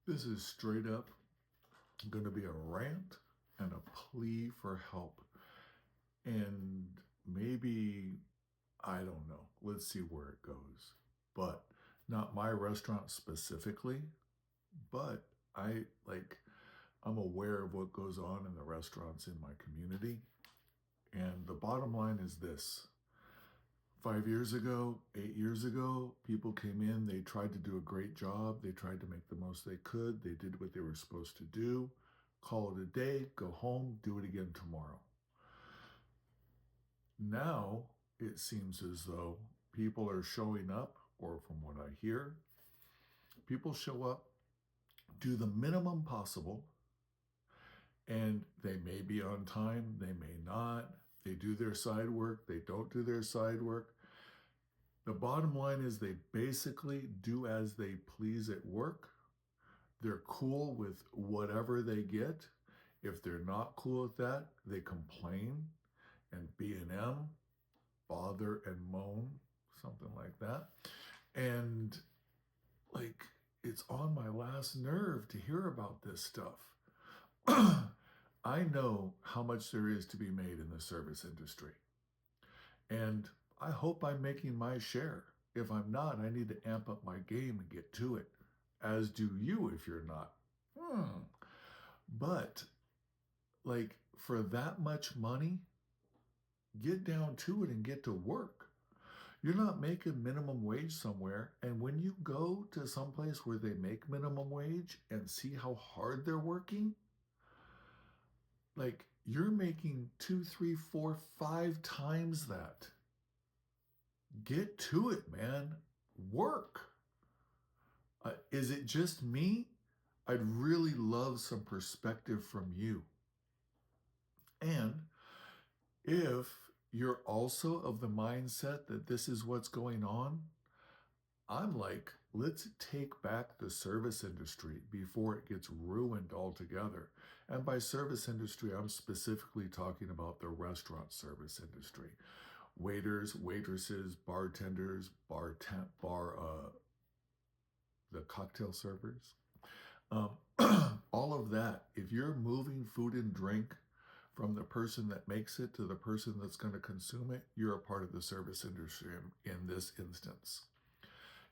This is straight up going to be a rant and a plea for help. And maybe, I don't know, let's see where it goes. But not my restaurant specifically, but I'm aware of what goes on in the restaurants in my community. And the bottom line is this: 5 years ago, 8 years ago, people came in, they tried to do a great job, they tried to make the most they could, they did what they were supposed to do, call it a day, go home, do it again tomorrow. Now it seems as though people are showing up, or from what I hear, people show up, do the minimum possible, and they may be on time, they may not. They do their side work, they don't do their side work. The bottom line is they basically do as they please at work. They're cool with whatever they get. If they're not cool with that, they complain and B&M, bother and moan, something like that. And like, it's on my last nerve to hear about this stuff. I know how much there is to be made in the service industry. And I hope I'm making my share. If I'm not, I need to amp up my game and get to it, as do you if you're not. But, like, for that much money, get down to it and get to work. You're not making minimum wage somewhere. And when you go to some place where they make minimum wage and see how hard they're working, like, you're making 2, 3, 4, 5 times that. Get to it, man. Work. Is it just me? I'd really love some perspective from you. And if you're also of the mindset that this is what's going on, I'm like, let's take back the service industry before it gets ruined altogether. And by service industry, I'm specifically talking about the restaurant service industry. Waiters, waitresses, bartenders, the cocktail servers, um, all of that. If you're moving food and drink from the person that makes it to the person that's going to consume it, you're a part of the service industry in this instance.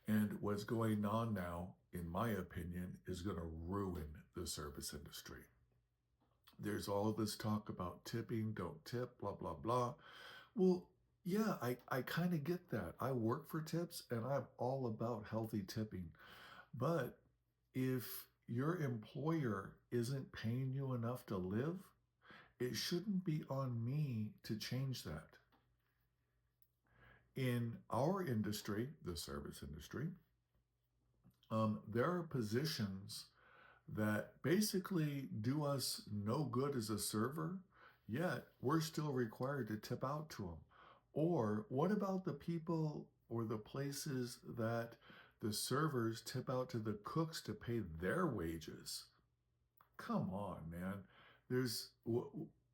And what's going on now, in my opinion, is going to ruin the service industry. There's all of this talk about tipping, don't tip, blah, blah, blah. Well, yeah, I kind of get that. I work for tips and I'm all about healthy tipping. But if your employer isn't paying you enough to live, it shouldn't be on me to change that. In our industry, the service industry, there are positions that basically do us no good as a server, yet we're still required to tip out to them. Or what about the people or the places that the servers tip out to the cooks to pay their wages? Come on, man. There's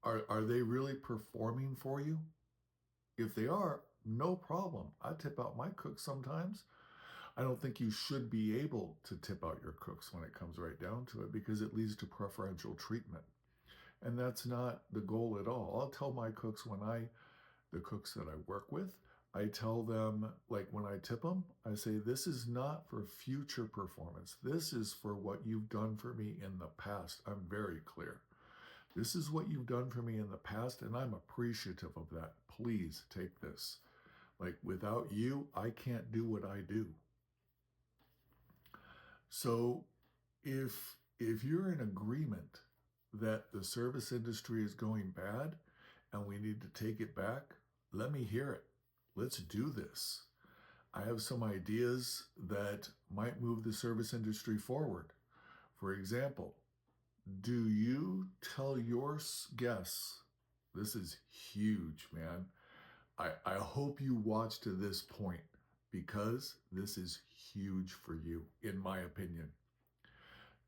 are they really performing for you? If they are, no problem. I tip out my cooks sometimes. I don't think you should be able to tip out your cooks when it comes right down to it because it leads to preferential treatment. And that's not the goal at all. I'll tell my cooks the cooks that I work with, I tell them, like when I tip them, I say, this is not for future performance. This is for what you've done for me in the past. I'm very clear. This is what you've done for me in the past, and I'm appreciative of that. Please take this. Like, without you, I can't do what I do. So if you're in agreement that the service industry is going bad and we need to take it back, let me hear it. Let's do this. I have some ideas that might move the service industry forward. For example, do you tell your guests, this is huge, man. I hope you watch to this point because this is huge for you, in my opinion.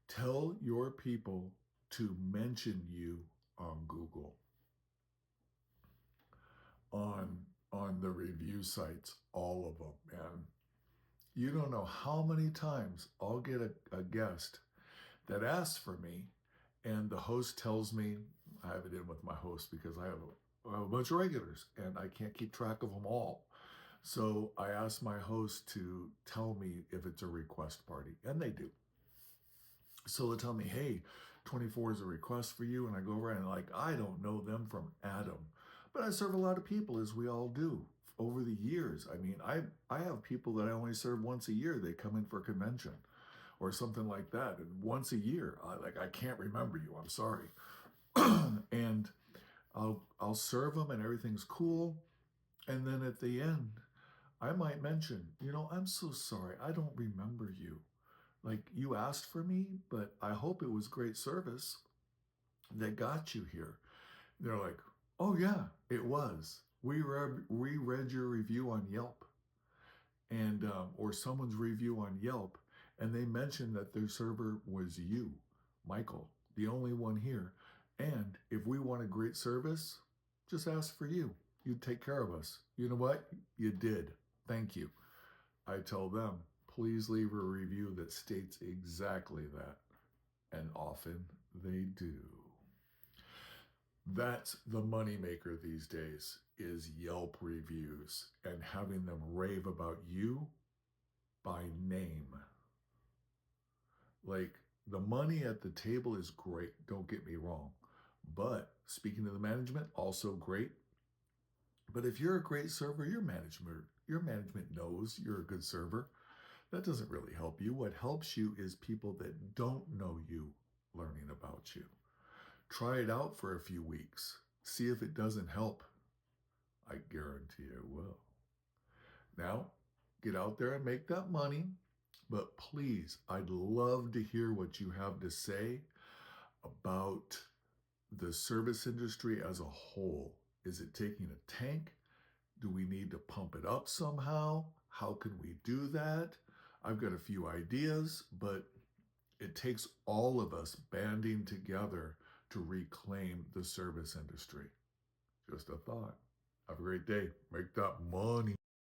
Tell your people to mention you on Google, on the review sites, all of them, man. You don't know how many times I'll get a guest that asks for me, and the host tells me, I have it in with my host because I have a bunch of regulars and I can't keep track of them all. So I ask my host to tell me if it's a request party, and they do. So they'll tell me, hey, 24 is a request for you. And I go over and like, I don't know them from Adam, but I serve a lot of people, as we all do over the years. I mean, I have people that I only serve once a year. They come in for a convention or something like that. And once a year, I can't remember you. I'm sorry. And I'll serve them and everything's cool. And then at the end, I might mention, I'm so sorry. I don't remember you. Like, you asked for me, but I hope it was great service that got you here. They're like, oh yeah, it was. We read your review on Yelp, and or someone's review on Yelp, and they mentioned that their server was you, Michael, the only one here. And if we want a great service, just ask for you. You'd take care of us. You know what? You did. Thank you. I tell them, please leave a review that states exactly that. And often they do. That's the moneymaker these days, is Yelp reviews and having them rave about you by name. Like, the money at the table is great, don't get me wrong. But speaking to the management, also great. But if you're a great server, your management knows you're a good server. That doesn't really help you. What helps you is people that don't know you learning about you. Try it out for a few weeks. See if it doesn't help. I guarantee it will. Now, get out there and make that money. But please, I'd love to hear what you have to say about the service industry as a whole. Is it taking a tank? Do we need to pump it up somehow? How can we do that? I've got a few ideas, but it takes all of us banding together to reclaim the service industry. Just a thought. Have a great day. Make that money.